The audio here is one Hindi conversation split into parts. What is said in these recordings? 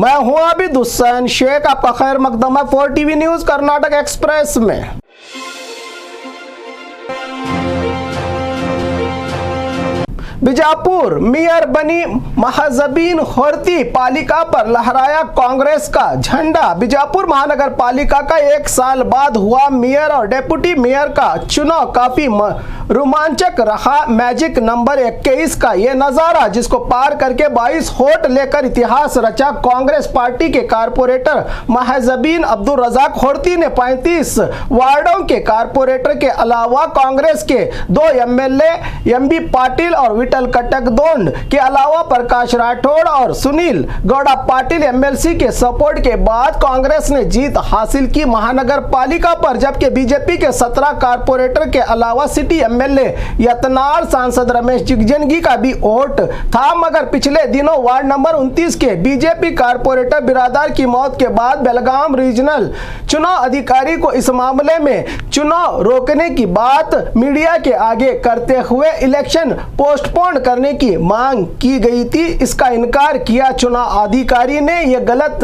मैं हूं आबिद हुसैन शेख, आपका खैर मकदम है 4 टीवी न्यूज कर्नाटक एक्सप्रेस में। बीजापुर मेयर बनी महजबीन होर्ती पालिका पर लहराया कांग्रेस का झंडा। बीजापुर महानगर पालिका का 1 साल बाद हुआ मेयर और डेप्यूटी मेयर का चुनाव काफी रोमांचक रहा। मैजिक नंबर 21 का यह नजारा, जिसको पार करके 22 वोट लेकर इतिहास रचा कांग्रेस पार्टी के कारपोरेटर महजबीन अब्दुल रजाक होर्ती ने 35 वार्डों के कारपोरेटर के अलावा कांग्रेस के 2 एमएलए एमबी पाटिल और विठल कटकदोंड के अलावा प्रकाश राठौड़ और सुनील गौड़ा पाटिल एमएलसी के सपोर्ट के बाद कांग्रेस ने जीत हासिल की महानगर पालिका पर, जबकि बीजेपी के 17 कारपोरेटर के अलावा सिटी एमएलए यतनाल सांसद रमेश जिगजनगी का भी वोट था। मगर पिछले दिनों वार्ड नंबर 29 के बीजेपी कारपोरेटर बिरादार की मौत के बाद बेलगाम रीजनल चुनाव अधिकारी को इस मामले में चुनाव रोकने की बात मीडिया के आगे करते हुए इलेक्शन पोस्टपोन करने की मांग की गई थी। इसका इनकार किया चुनाव अधिकारी ने, यह गलत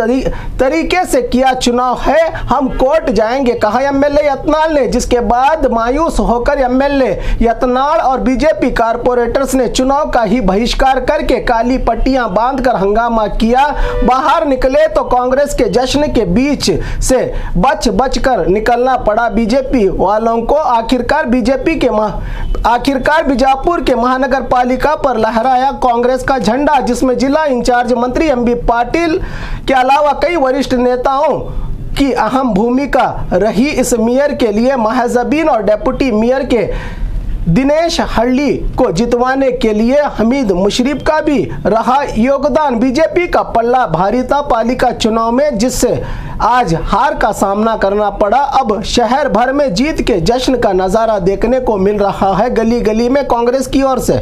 तरीके से किया चुनाव है, हम कोर्ट जाएंगे, कहा एमएलए यतनाल ने। जिसके बाद मायूस होकर एमएलए यतनाल और बीजेपी कारपोरेटर्स ने चुनाव का ही बहिष्कार करके काली पट्टियां बांधकर हंगामा किया। बाहर निकले तो कांग्रेस के जश्न के बीच से बच कर निकलना पड़ा बीजेपी वालों को। आखिरकार बीजापुर के महानगर पालिका पर लहराया कांग्रेस का झंडा, जिसमें जिला इंचार्ज मंत्री एमबी पाटिल के अलावा कई वरिष्ठ नेताओं की अहम भूमिका रही। इस मेयर के लिए महजबीन और डेप्यूटी मेयर के दिनेश हल्ली को जितवाने के लिए हमीद मुशर्रफ का भी रहा योगदान। बीजेपी का पल्ला भारी था पालिका चुनाव में, जिससे आज हार का सामना करना पड़ा। अब शहर भर में जीत के जश्न का नजारा देखने को मिल रहा है गली गली में कांग्रेस की ओर से।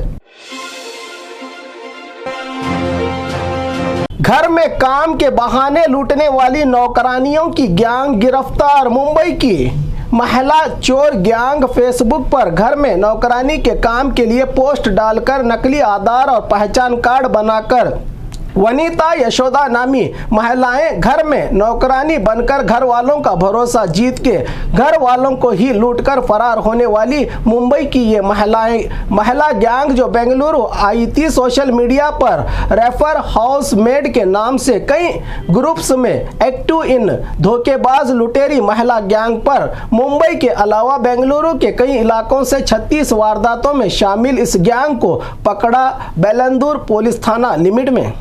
घर में काम के बहाने लूटने वाली नौकरानियों की गैंग गिरफ्तार। मुंबई की महिला चोर गैंग फेसबुक पर घर में नौकरानी के काम के लिए पोस्ट डालकर नकली आधार और पहचान कार्ड बनाकर वनीता यशोदा नामी महिलाएं घर में नौकरानी बनकर घर वालों का भरोसा जीत के घर वालों को ही लूटकर फरार होने वाली मुंबई की ये महिला गैंग जो बेंगलुरु आई थी, सोशल मीडिया पर रेफर हाउस मेड के नाम से कई ग्रुप्स में एक्टिव इन धोखेबाज लुटेरी महिला गैंग पर मुंबई के अलावा बेंगलुरु के कई इलाकों से 36 वारदातों में शामिल इस गैंग को पकड़ा बेलंदूर पुलिस थाना लिमिट में।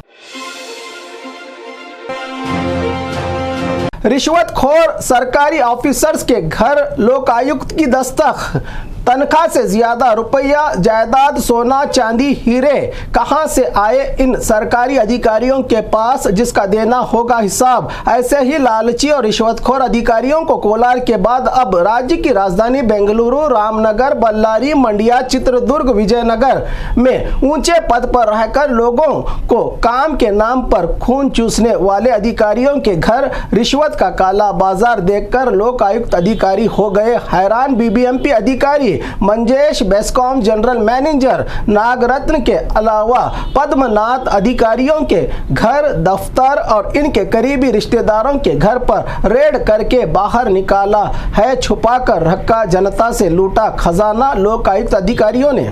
रिश्वतखोर सरकारी ऑफिसर्स के घर लोकायुक्त की दस्तक। तनख्वाह से ज्यादा रुपया, जायदाद, सोना चांदी, हीरे कहां से आए इन सरकारी अधिकारियों के पास, जिसका देना होगा हिसाब। ऐसे ही लालची और रिश्वतखोर अधिकारियों को कोलार के बाद अब राज्य की राजधानी बेंगलुरु, रामनगर, बल्लारी, मंडिया, चित्रदुर्ग, विजयनगर में ऊंचे पद पर रहकर लोगों को काम के नाम पर खून चूसने वाले अधिकारियों के घर रिश्वत का काला बाजार देखकर लोकायुक्त अधिकारी हो गए हैरान। बीबीएमपी अधिकारी Manjesh, BESCOM general manager Nagarathna के अलावा पद्मनाथ अधिकारियों के घर, दफ्तर और इनके करीबी रिश्तेदारों के घर पर रेड करके बाहर निकाला है। छुपाकर रखा जनता से लूटा खजाना लोकायुक्त अधिकारियों ने।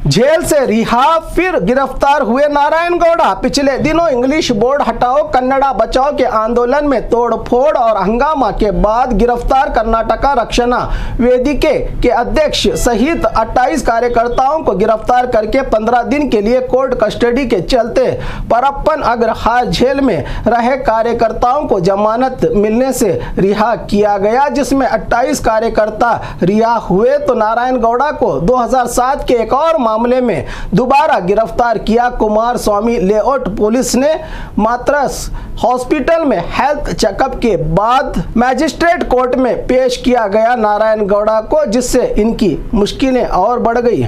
जेल से रिहा फिर गिरफ्तार हुए नारायण गौड़ा। पिछले दिनों इंग्लिश बोर्ड हटाओ कन्नड़ा बचाओ के आंदोलन में तोड़फोड़ और हंगामा के बाद गिरफ्तार कर्नाटका रक्षणा वेदिके के अध्यक्ष सहित 28 कार्यकर्ताओं को गिरफ्तार करके 15 दिन के लिए कोर्ट कस्टडी के चलते परप्पन अग्रहार जेल में रहे कार्यकर्ताओं को जमानत मिलने से रिहा किया गया, जिसमें 28 कार्यकर्ता रिहा हुए तो नारायण गौड़ा को 2007 के एक और मामले में दोबारा गिरफ्तार किया। कुमार स्वामी लेआउट पुलिस ने मात्रस हॉस्पिटल में हेल्थ चेकअप के बाद मैजिस्ट्रेट कोर्ट में पेश किया गया नारायण गौड़ा को, जिससे इनकी मुश्किलें और बढ़ गई।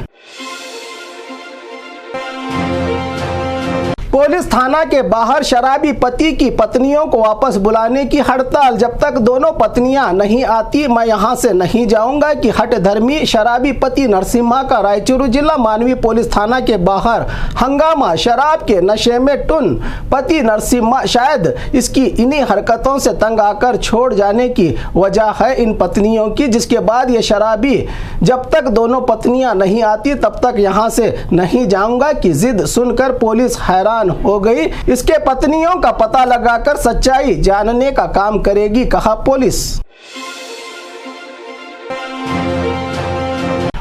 पुलिस थाना के बाहर शराबी पति की पत्नियों को वापस बुलाने की हड़ताल। जब तक दोनों पत्नियां नहीं आती मैं यहां से नहीं जाऊंगा कि हट धर्मी शराबी पति नरसिम्हा का रायचूरू जिला मानवी पुलिस थाना के बाहर हंगामा। शराब के नशे में टुन पति नरसिम्हा शायद इसकी इन्हीं हरकतों से तंग आकर छोड़ जाने की वजह है इन पत्नियों की, जिसके बाद ये शराबी जब तक दोनों पत्नियां नहीं आती तब तक यहां से नहीं जाऊंगा की जिद सुनकर पुलिस हैरान हो गई। इसके पत्नियों का पता लगाकर सच्चाई जानने का काम करेगी, कहा पुलिस।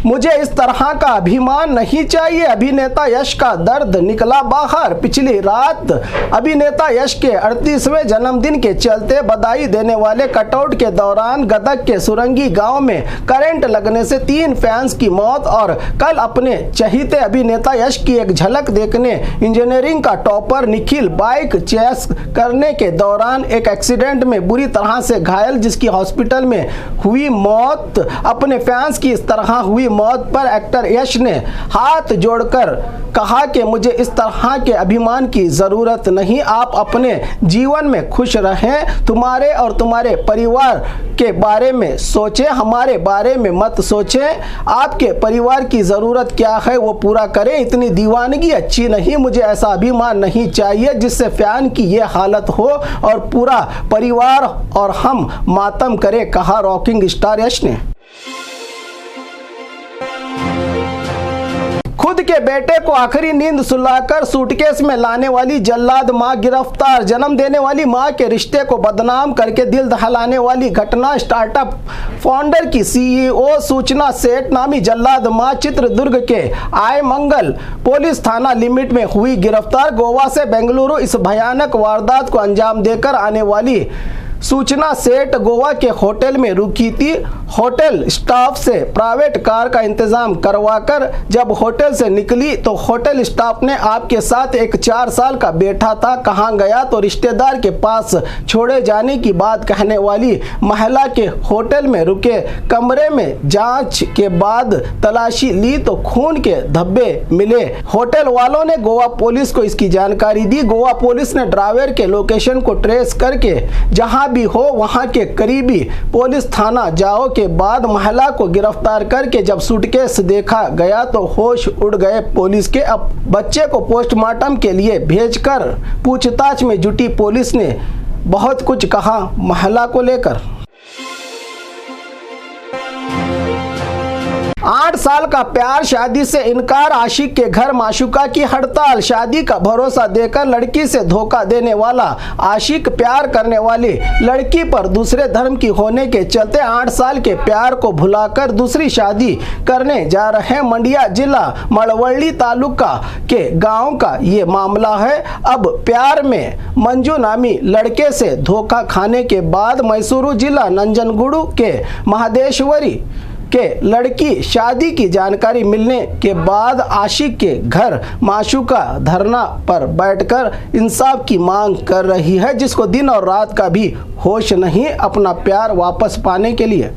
मुझे इस तरह का अभिमान नहीं चाहिए। अभिनेता यश का दर्द निकला बाहर। पिछली रात अभिनेता यश के 38वें जन्मदिन के चलते बधाई देने वाले कटआउट के दौरान गदग के सुरंगी गांव में करंट लगने से 3 फैंस की मौत और कल अपने चहीते अभिनेता यश की एक झलक देखने इंजीनियरिंग का टॉपर निखिल बाइक चेस करने के दौरान एक एक्सीडेंट में बुरी तरह से घायल, जिसकी हॉस्पिटल में हुई मौत। अपने फैंस की इस तरह हुई मौत पर एक्टर यश ने हाथ जोड़कर कहा कि मुझे इस तरह के अभिमान की जरूरत नहीं। आप अपने जीवन में खुश रहें। तुम्हारे और तुम्हारे परिवार के बारे में सोचें, हमारे बारे में मत सोचें। आपके परिवार की जरूरत क्या है वो पूरा करें। इतनी दीवानगी अच्छी नहीं। मुझे ऐसा अभिमान नहीं चाहिए जिससे फैन की ये हालत हो और पूरा परिवार और हम मातम करें, कहा रॉकिंग स्टार यश ने। खुद के बेटे को आखिरी नींद सुलाकर सूटकेस में लाने वाली जल्लाद मां गिरफ्तार। जन्म देने वाली मां के रिश्ते को बदनाम करके दिल दहलाने वाली घटना। स्टार्टअप फाउंडर की सीईओ सूचना सेठ नामी जल्लाद मां चित्रदुर्ग के आय मंगल पुलिस थाना लिमिट में हुई गिरफ्तार। गोवा से बेंगलुरु इस भयानक वारदात को अंजाम देकर आने वाली सूचना सेठ गोवा के होटल में रुकी थी। होटल स्टाफ से प्राइवेट कार का इंतजाम करवाकर जब होटल से निकली तो होटल स्टाफ ने आपके साथ एक 4 साल का बेटा था, कहाँ गया, तो रिश्तेदार के पास छोड़े जाने की बात कहने वाली महिला के होटल में रुके कमरे में जांच के बाद तलाशी ली तो खून के धब्बे मिले। होटल वालों ने गोवा पुलिस को इसकी जानकारी दी। गोवा पुलिस ने ड्राइवर के लोकेशन को ट्रेस करके जहां भी हो वहां के करीबी पुलिस थाना जाओ के बाद महिला को गिरफ्तार करके जब सूटकेस देखा गया तो होश उड़ गए पुलिस के। अब बच्चे को पोस्टमार्टम के लिए भेजकर पूछताछ में जुटी पुलिस ने बहुत कुछ कहा महिला को लेकर। 8 साल का प्यार, शादी से इनकार, आशिक के घर माशूका की हड़ताल। शादी का भरोसा देकर लड़की से धोखा देने वाला आशिक प्यार करने वाली लड़की पर दूसरे धर्म की होने के चलते 8 साल के प्यार को भुलाकर दूसरी शादी करने जा रहे हैं। मंडिया जिला मड़वल्ली तालुका के गांव का ये मामला है। अब प्यार में मंजू नामी लड़के से धोखा खाने के बाद मैसूरू जिला नंजनगुड़ू के महादेश्वरी के लड़की शादी की जानकारी मिलने के बाद आशिक के घर माशूका धरना पर बैठकर इंसाफ की मांग कर रही है, जिसको दिन और रात का भी होश नहीं अपना प्यार वापस पाने के लिए।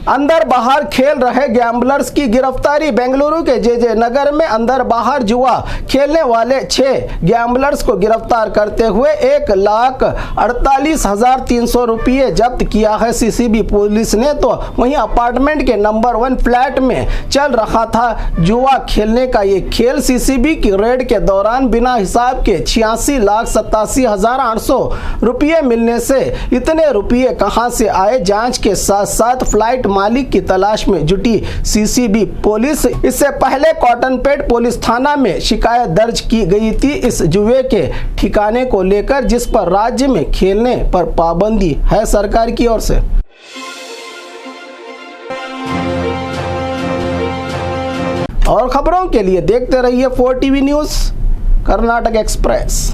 अंदर बाहर खेल रहे गैम्बलर्स की गिरफ्तारी। बेंगलुरु के जे नगर में अंदर बाहर जुआ खेलने वाले 6 गैम्बलर्स को गिरफ्तार करते हुए 1,48,300 रुपये जब्त किया है सीसीबी पुलिस ने। तो वहीं अपार्टमेंट के नंबर 1 फ्लैट में चल रहा था जुआ खेलने का ये खेल। सीसीबी की रेड के दौरान बिना हिसाब के 86,87,800 रुपये मिलने से इतने रुपये कहां से आए, जांच के साथ साथ फ्लाइट मालिक की तलाश में जुटी सीसीबी पुलिस। इससे पहले कॉटनपेट पुलिस थाना में शिकायत दर्ज की गई थी इस जुए के ठिकाने को लेकर, जिस पर राज्य में खेलने पर पाबंदी है सरकार की ओर से। और खबरों के लिए देखते रहिए 4 टीवी न्यूज़ कर्नाटक एक्सप्रेस।